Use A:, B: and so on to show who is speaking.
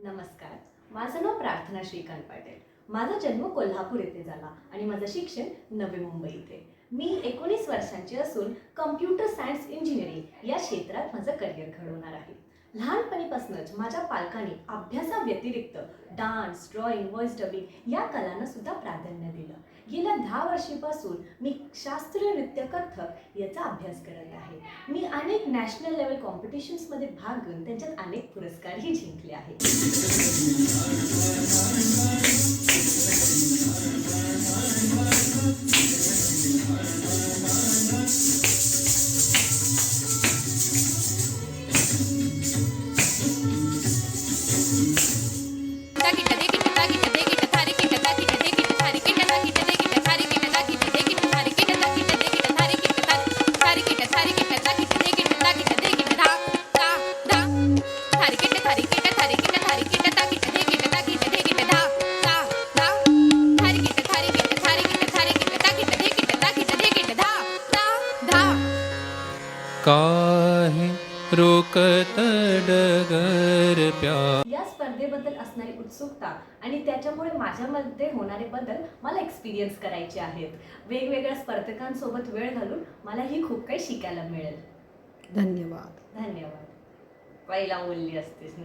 A: नमस्कार. माझं नाव प्रार्थना श्रीकांत पाटील. माझा जन्म कोल्हापूर येथे झाला आणि माझं शिक्षण नवी मुंबई इथे. मी 19 वर्षांची असून कम्प्युटर सायन्स इंजिनिअरिंग या क्षेत्रात माझं करिअर घडवणार आहे. लहानपणीपासूनच माझ्या पालकांनी अभ्यासाव्यतिरिक्त डान्स, ड्रॉइंग, व्हॉइस डबिंग या कलांना सुद्धा प्राधान्य दिलं. गेल्या 10 वर्षांपासून मी शास्त्रीय नृत्य कथ्थक याचा अभ्यास करत आहे. मी अनेक नॅशनल लेवल कॉम्पिटिशन्समध्ये भाग घेऊन त्यांच्यात अनेक पुरस्कारही जिंकले आहेत.
B: काहे रोकत डगर प्या.
A: या स्पर्धेबद्दल असणारी उत्सुकता आणि त्याच्यामुळे माझ्यामध्ये होणारे बदल मला एक्सपिरियन्स करायचे आहेत. वेगवेगळ्या स्पर्धकांसोबत वेळ घालून मलाही खूप काही शिकायला मिळेल.
C: धन्यवाद.
A: धन्यवाद. पहिला बोलली असतेस.